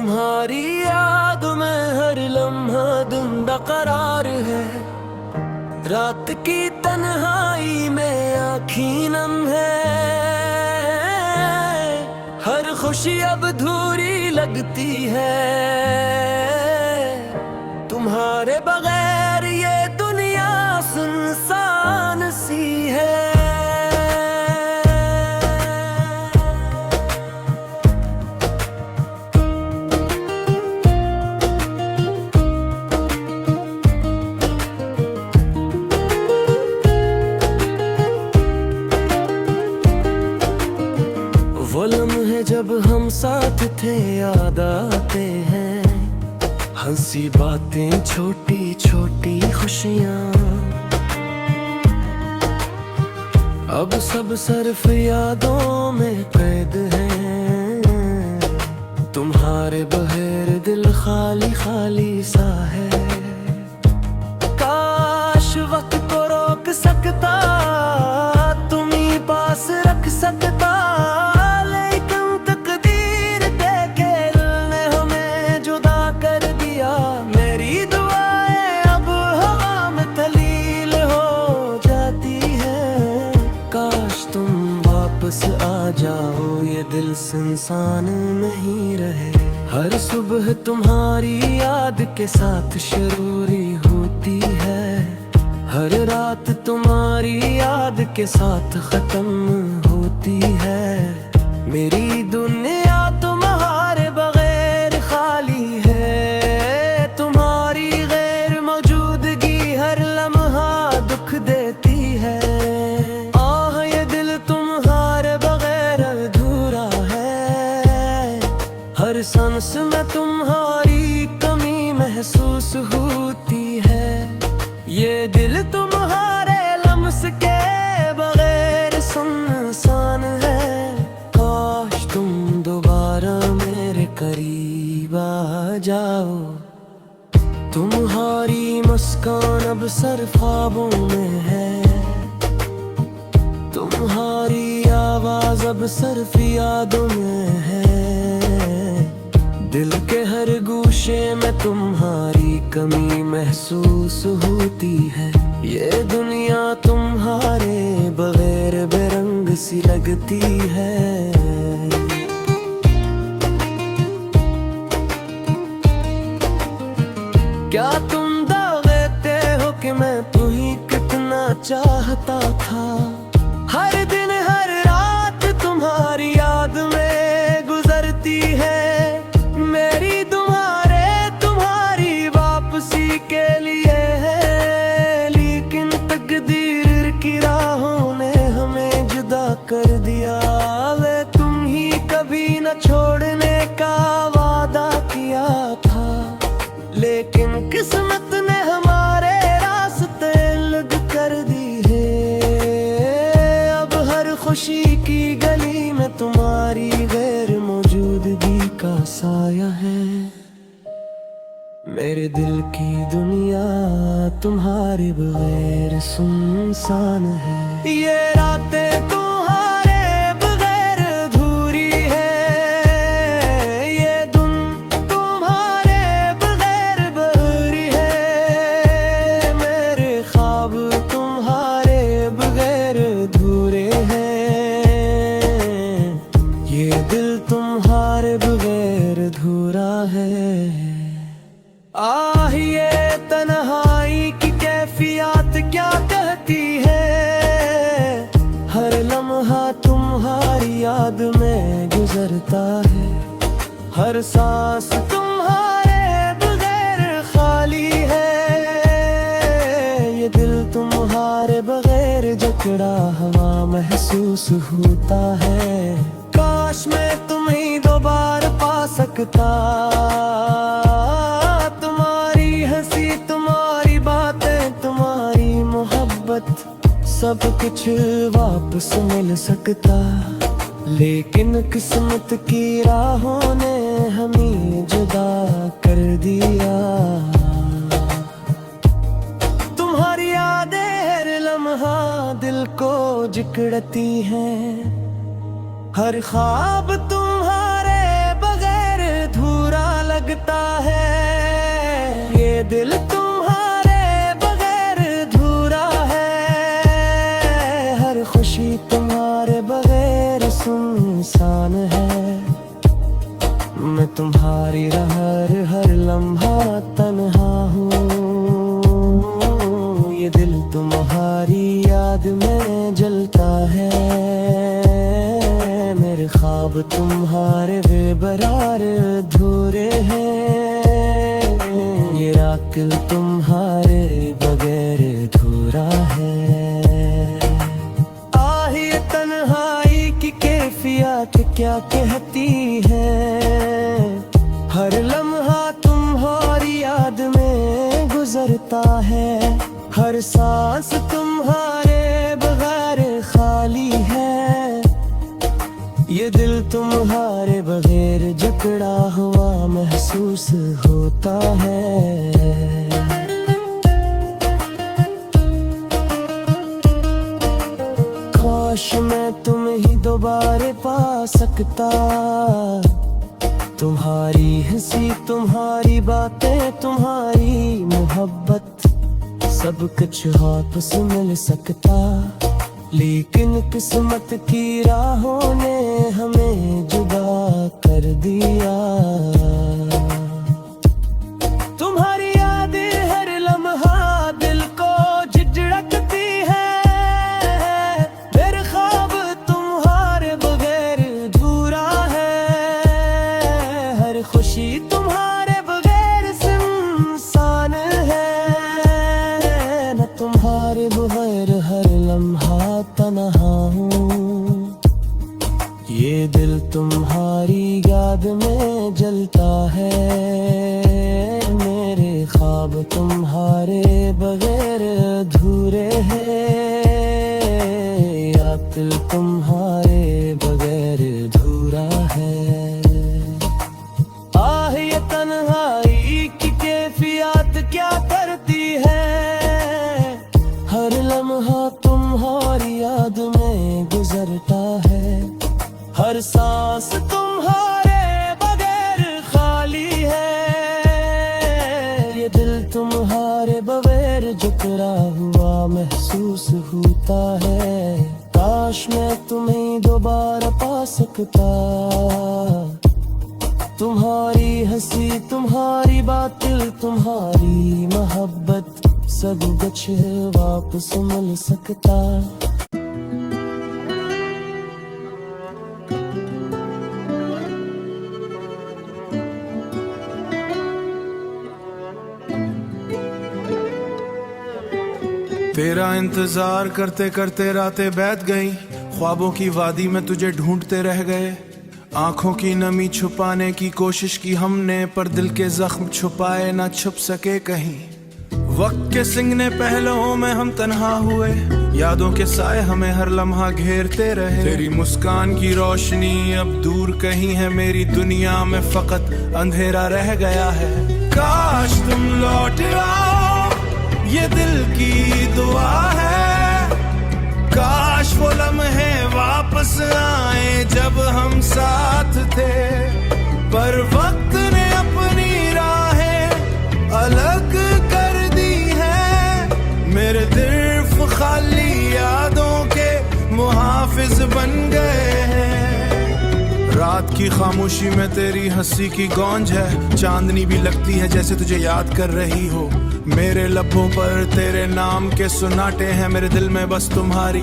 तुम्हारी याद में हर लम्हा दिन बेकरार है। रात की तन्हाई में आँखी नम है। हर खुशी अब अधूरी लगती है। तुम्हारे बगैर ये दुनिया सुनसान सी है। वो लम्हे जब हम साथ थे याद आते हैं। हंसी बातें, छोटी छोटी खुशियाँ, अब सब सिर्फ यादों में कैद हैं। तुम्हारे बगैर दिल खाली खाली सा है। काश वक्त को रोक सकता, तुम ही पास रख सकता। आ जाओ, ये दिल इंसान नहीं रहे। हर सुबह तुम्हारी याद के साथ शरूरी होती है। हर रात तुम्हारी याद के साथ खत्म होती है। मेरी दुनिया तुम्हारे बगैर खाली है। तुम्हारी गैर मौजूदगी हर लम्हा दुख देती है। हर सांस में तुम्हारी कमी महसूस होती है। ये दिल तुम्हारे लम्स के बगैर सुनसान है। काश तुम दोबारा मेरे करीब आ जाओ। तुम्हारी मुस्कान अब सिर्फ ख्वाबों में है। तुम्हारी आवाज अब सिर्फ यादों में है। दिल के हर गोशे में तुम्हारी कमी महसूस होती है। ये दुनिया तुम्हारे बगैर बेरंग सी लगती है। क्या तुम दावेते हो कि मैं तुम्हें कितना चाहता था। हर दिन हर रात तुम्हारी याद में गुजरती है। मेरी तुम्हारी वापसी के लिए है। लेकिन तकदीर की राहों ने हमें जुदा कर दिया। वे तुम ही कभी न छोड़ने का वादा किया था। लेकिन किस्मत ने हमारे रास्ते अलग कर दी है। अब हर खुशी की गली में तुम्हारी गैर मौजूदगी का साया है। मेरे दिल की दुनिया तुम्हारे बगैर सुनसान है। ये रातें तुम्हारे बगैर अधूरी है। ये धुन तुम्हारे बगैर बहरी है। मेरे ख्वाब तुम्हारे बगैर अधूरे हैं। ये दिल तुम्हारे बगैर अधूरा है। ये तन्हाई की कैफियत क्या कहती है। हर लम्हा तुम्हारी याद में गुजरता है। हर सांस तुम्हारे बगैर खाली है। ये दिल तुम्हारे बगैर जकड़ा हवा महसूस होता है। काश मैं तुम्हें दोबारा पा सकता। सब कुछ वापस मिल सकता। लेकिन किस्मत की राहों ने हमें जुदा कर दिया। तुम्हारी यादें हर लम्हा दिल को जिकड़ती हैं। हर ख्वाब तुम्हारे बगैर अधूरा लगता है। ये दिल तुम्हारे बगैर अधूरा है, हर खुशी तुम्हारे बगैर सुनसान है। मैं तुम्हारी हर लम्हा तन्हा हूँ, ये दिल तुम्हारी याद में जलता है। मेरे ख्वाब तुम्हारे बेकरार अधूरे हैं, ये अक्ल तुम्हारे बगैर अधूरा है। आही तन्हाई की कैफियत क्या कहती है, हर लम्हा तुम्हारी याद में गुजरता है। हर सांस तुम्हारे बगैर खाली है, ये दिल तुम्हारे बगैर जकड़ा हुआ महसूस होता है। काश मैं तुम्हें ही दोबारा पा सकता, तुम्हारी हंसी तुम्हारी बातें तुम्हारी मोहब्बत सब कुछ वापस मिल सकता। लेकिन किस्मत की राहों ने हमें जुदा कर दिया। तुम्हारी यादें हर लम्हा दिल को झिझकती है, मेरे ख्वाब तुम्हारे बगैर अधूरा है। हर खुशी तुम्हारे बगैर सुनसान है, न तुम्हारे बगैर हर लम्हा तन्हा हूँ। ये दिल तुम्हारी याद में जलता है, मेरे ख्वाब तुम्हारे बगैर अधूरे हैं, या दिल तुम्हारे बगैर अधूरा है। आह ये तन्हाई की कैफियत क्या करती है, हर लम्हा तुम्हारी याद में गुजरता है। हर सांस तुम्हारे बगैर खाली है, ये दिल तुम्हारे बगैर झुकरा हुआ महसूस होता है। काश मैं तुम्हें दोबारा पा सकता, तुम्हारी हंसी तुम्हारी बातें तुम्हारी मोहब्बत सब कुछ वापस मिल सकता। तेरा इंतजार करते करते रातें बीत गई, ख्वाबों की वादी में तुझे ढूंढते रह गए। आंखों की नमी छुपाने की कोशिश की हमने, पर दिल के जख्म छुपाए ना छुप सके कहीं। वक्त के सिंगने पहलुओं में हम तन्हा हुए, यादों के साए हमें हर लम्हा घेरते रहे। तेरी मुस्कान की रोशनी अब दूर कहीं है, मेरी दुनिया में फकत अंधेरा रह गया है। काश तुम लौट आओ, ये दिल की दुआ है। काश वो लम्हे वापस आए जब हम साथ थे, पर वक्त ने अपनी राहें अलग कर दी हैं। मेरे दिल खाली यादों के मुहाफिज बन गए हैं। रात की खामोशी में तेरी हंसी की गूंज है, चांदनी भी लगती है जैसे तुझे याद कर रही हो। मेरे लबों पर तेरे नाम के सुनाटे हैं, मेरे दिल में बस तुम्हारी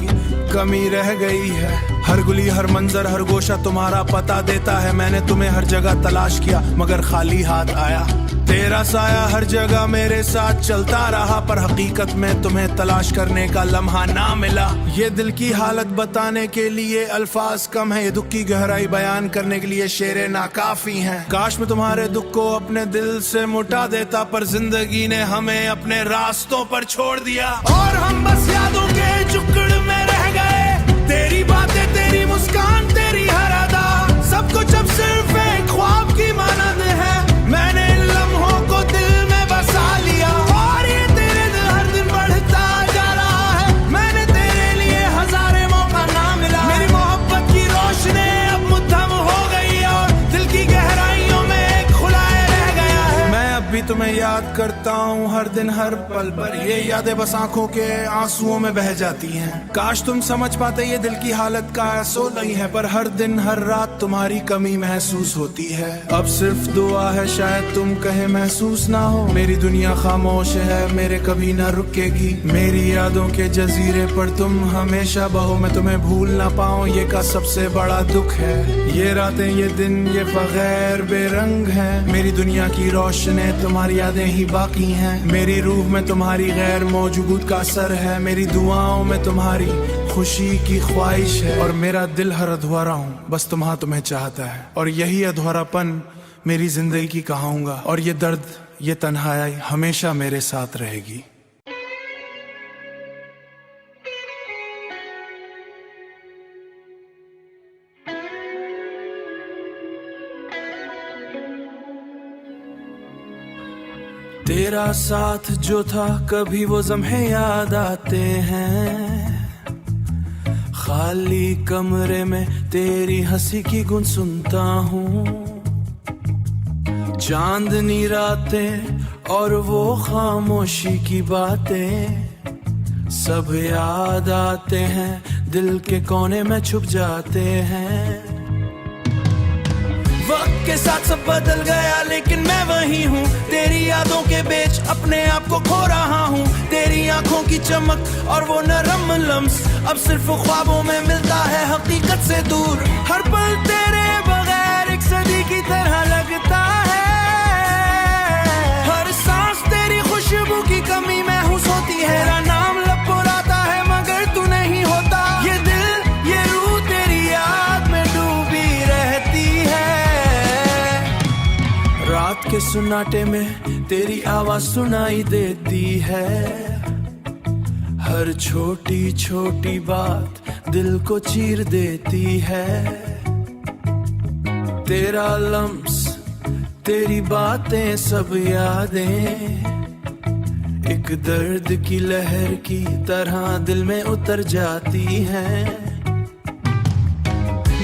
कमी रह गई है। हर गुली हर मंजर हर गोशा तुम्हारा पता देता है। मैंने तुम्हें हर जगह तलाश किया मगर खाली हाथ आया। तेरा साया हर जगह मेरे साथ चलता रहा, पर हकीकत में तुम्हें तलाश करने का लम्हा ना मिला। ये दिल की हालत बताने के लिए अल्फाज कम है, ये दुख की गहराई बयान करने के लिए शेरे नाकाफी हैं। काश मैं तुम्हारे दुख को अपने दिल से मुटा देता, पर जिंदगी ने हमें अपने रास्तों पर छोड़ दिया और हम बस यादों के टुकड़ में रह गए। तेरी बातें तेरी मुस्कान तेरी हर अदा, सब कुछ अब सिर्फ एक ख्वाब की मानद है। मैंने इन लम्हों को दिल में बसा लिया और ये तेरे दिल हर दिन बढ़ता जा रहा है। मैंने तेरे लिए हजारे मौका ना मिला, मेरी मोहब्बत की रोशनी अब मुद्दम हो गई और दिल की गहराइयों में एक खुलाए रह गया। तुम्हें याद करता हूँ हर दिन हर पल, पर ये यादें बस आंखों के आंसुओं में बह जाती हैं। काश तुम समझ पाते ये दिल की हालत का ऐसो नहीं है, पर हर दिन हर रात तुम्हारी कमी महसूस होती है। अब सिर्फ दुआ है शायद तुम कहे महसूस ना हो, मेरी दुनिया खामोश है मेरे कभी ना रुकेगी। मेरी यादों के जजीरे पर तुम हमेशा बहो, मैं तुम्हें भूल ना पाऊं ये का सबसे बड़ा दुख है। ये रातें ये दिन ये बगैर बेरंग है, मेरी दुनिया की रोशनी तुम्हारी यादें ही बाकी हैं। मेरी रूह में तुम्हारी गैर मौजूद का असर है, मेरी दुआओं में तुम्हारी खुशी की ख्वाहिश है। और मेरा दिल हर अधूरा हूँ बस तुम्हें चाहता है, और यही अधूरापन मेरी जिंदगी की कहूँगा। और ये दर्द ये तन्हाई हमेशा मेरे साथ रहेगी। तेरा साथ जो था कभी वो लम्हे याद आते हैं, खाली कमरे में तेरी हंसी की गुन सुनता हूँ। चांदनी रातें और वो खामोशी की बातें सब याद आते हैं, दिल के कोने में छुप जाते हैं। वक्त के साथ सब बदल गया लेकिन मैं वही हूँ, तेरी यादों के बीच अपने आप को खो रहा हूँ। तेरी आंखों की चमक और वो नरम लम्स अब सिर्फ ख्वाबों में मिलता है, हकीकत से दूर। हर पल तेरे बगैर एक सदी की तरह लगता है, हर सांस तेरी खुशबू की कमी महसूस होती है। तेरा नाम लब पर आता है मगर तू नहीं होता, ये दिल ये रूह तेरी याद में डूबी रहती है। रात के सुनाटे में तेरी आवाज सुनाई देती है, हर छोटी छोटी बात दिल को चीर देती है। तेरा लम्स तेरी बातें सब यादें एक दर्द की लहर की तरह दिल में उतर जाती हैं।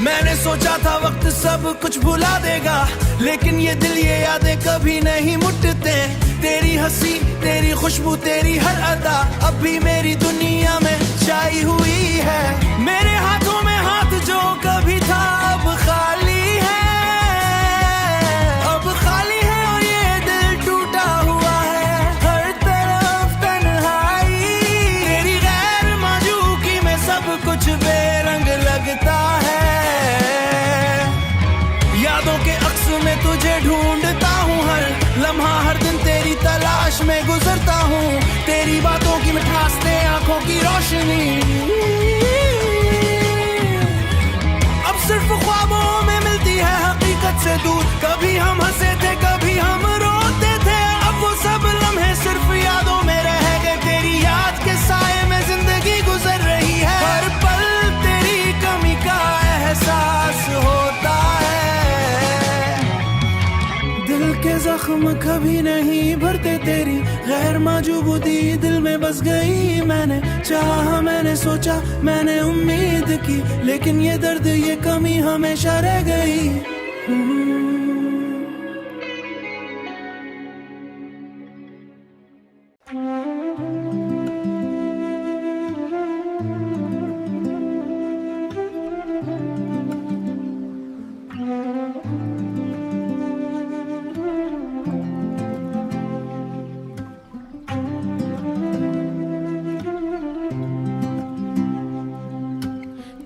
मैंने सोचा था वक्त सब कुछ भुला देगा, लेकिन ये दिल ये यादें कभी नहीं मुटते। तेरी हंसी तेरी खुशबू तेरी हर अदा अब भी मेरी दुनिया में छाई हुई है। मेरे हाथों में हाथ जो कभी था अब खाली है, अब खाली है और ये दिल टूटा हुआ है। हर तरफ तन्हाई तेरी गैर मौजूदगी में सब कुछ बेरंग लगता है। यादों के अक्स में तुझे ढूंढता हूँ, हर लम्हा हर दिन तेरी तलाश में गुजरता हूँ। तेरी बातों की मिठास ते आंखों की रोशनी अब सिर्फ ख्वाबों में मिलती है, हकीकत से दूर। कभी हम हंसे थे कभी हम रोते थे, अब वो सब लम्हे सिर्फ यादों में रह गए। तेरी याद के साए में जिंदगी गुजर रही है, हर पल तेरी कमी का एहसास होता है। दिल के जख्म कभी नहीं भरते, तेरी गैर मौजूदगी दिल में बस गई। मैंने चाहा मैंने सोचा मैंने उम्मीद की, लेकिन ये दर्द ये कमी हमेशा रह गई।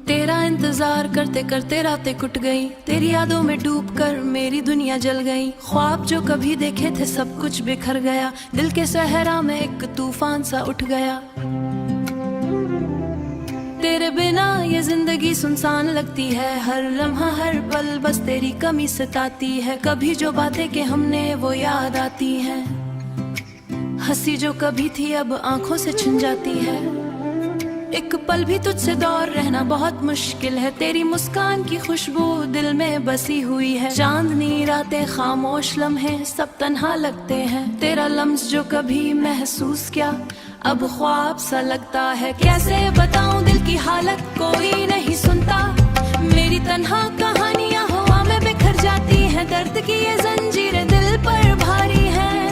तेरा इंतजार करते करते रातें कट गई, तेरी यादों में डूब कर मेरी दुनिया जल गई। ख्वाब जो कभी देखे थे सब कुछ बिखर गया, दिल के सहरा में एक तूफान सा उठ गया। तेरे बिना ये जिंदगी सुनसान लगती है, हर लम्हा हर पल बस तेरी कमी सताती है। कभी जो बातें के हमने वो याद आती हैं, हंसी जो कभी थी अब आंखों से छिन जाती है। एक पल भी तुझसे दूर रहना बहुत मुश्किल है, तेरी मुस्कान की खुशबू दिल में बसी हुई है। चांदनी रातें खामोश लम्हे सब तन्हा लगते हैं, तेरा लम्स जो कभी महसूस किया अब ख्वाब सा लगता है। कैसे बताऊं दिल की हालत कोई नहीं सुनता, मेरी तन्हा कहानियां हवा में बिखर जाती हैं। दर्द की ये जंजीरें दिल पर भारी हैं,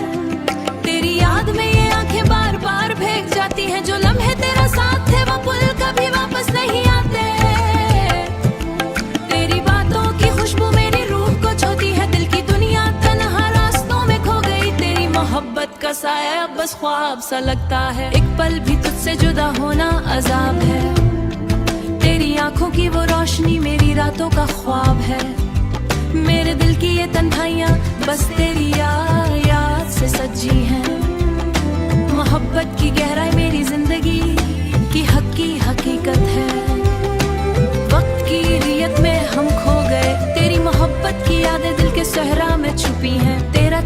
बसाया अब बस ख्वाब सा लगता है। एक पल भी तुझसे जुदा होना अजाब है। तेरी आंखों की वो रोशनी मेरी रातों का ख्वाब है। मेरे दिल की ये तन्हाइयाँ बस तेरी याद से सजी हैं। मोहब्बत की गहराई मेरी जिंदगी की हकीकत है। वक्त की रियत में हम खो गए, तेरी मोहब्बत की यादें दिल के सहरा में छुपी हैं। तेरा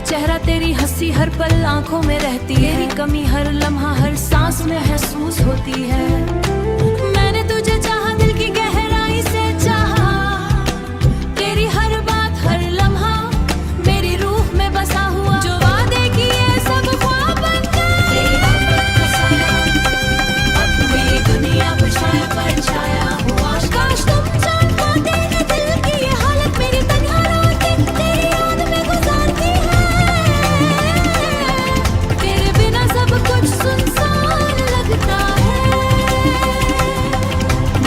चेहरा तेरी हंसी हर पल आंखों में रहती है। तेरी कमी हर लम्हा हर सांस में महसूस होती है। मैंने तुझे चाहा, दिल की गहराई से चाहा, तेरी हर बात हर लम्हा मेरी रूह में बसा हुआ। जो वादे किए सब ख्वाब बन गए। अब मेरी दुनिया पे छाया पर छाया हुआ। काश तुम जान पाते कि दिल की ये हालत मेरी तन्हा रातें तेरी याद में गुजारती है। तेरे बिना सब कुछ सुनसान लगता है।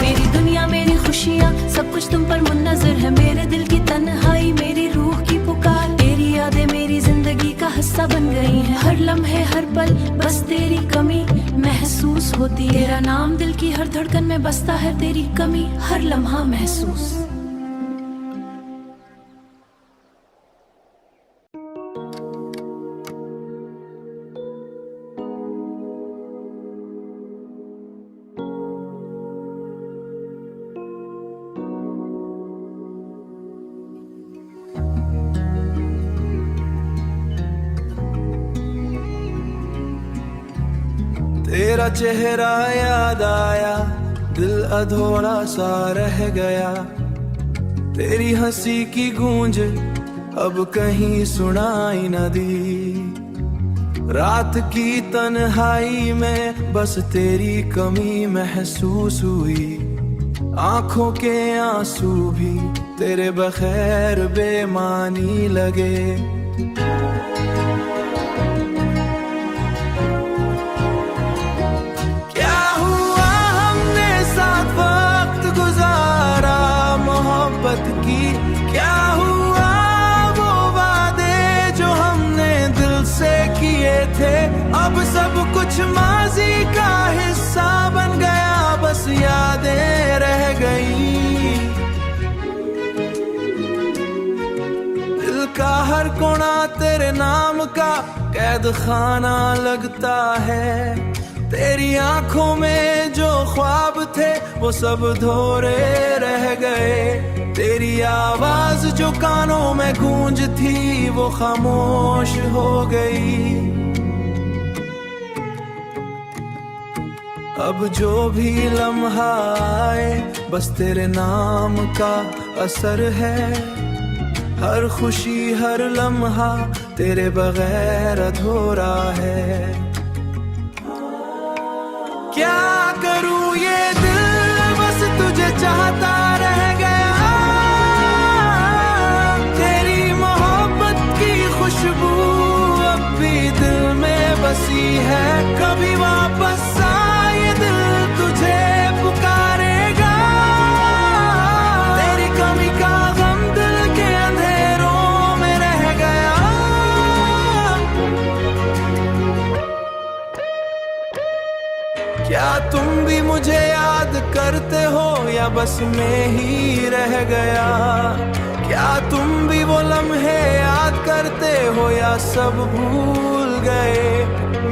मेरी दुनिया मेरी खुशियाँ सब कुछ तुम पर मुन्नजर है। मेरे दिल की तन्हाई मेरी रूह की पुकार, तेरी यादें मेरी जिंदगी का हिस्सा बन गई हैं। हर लम्हे हर पल बस तेरी कमी महसूस होती है। तेरा नाम दिल की हर धड़कन में बसता है। तेरी कमी हर लम्हा महसूस। तेरा चेहरा याद आया, दिल अधूरा सा रह गया। तेरी हंसी की गूंज अब कहीं सुनाई न दी। रात की तन्हाई में बस तेरी कमी महसूस हुई। आंखों के आंसू भी तेरे बगैर बेमानी लगे। की क्या हुआ वो वादे जो हमने दिल से किए थे। अब सब कुछ माजी का हिस्सा बन गया, बस यादें रह गई। दिल का हर कोना तेरे नाम का कैद खाना लगता है। तेरी आंखों में जो ख्वाब थे वो सब धोरे रह गए। तेरी आवाज जो कानों में गूंज थी वो खामोश हो गई। अब जो भी लम्हा आए बस तेरे नाम का असर है। हर खुशी हर लम्हा तेरे बगैर अधूरा है। क्या करूं ये दिल बस तुझे चाहता रह गया। तेरी मोहब्बत की खुशबू अब भी दिल में बसी है। कभी वापस आ ये दिल तुझे पुकारेगा। तेरी कमी का गम दिल के अंधेरों में रह गया। क्या तुम भी मुझे याद करते हो या बस में ही रह गया। क्या तुम भी वो लम्हे याद करते हो या सब भूल गए।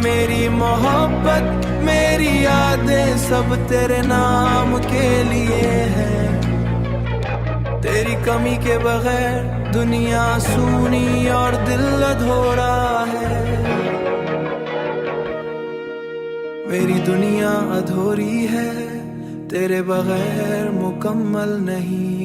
मेरी मोहब्बत मेरी यादें सब तेरे नाम के लिए है। तेरी कमी के बगैर दुनिया सूनी और दिल अधूरा है। मेरी दुनिया अधूरी है, तेरे बगैर मुकम्मल नहीं।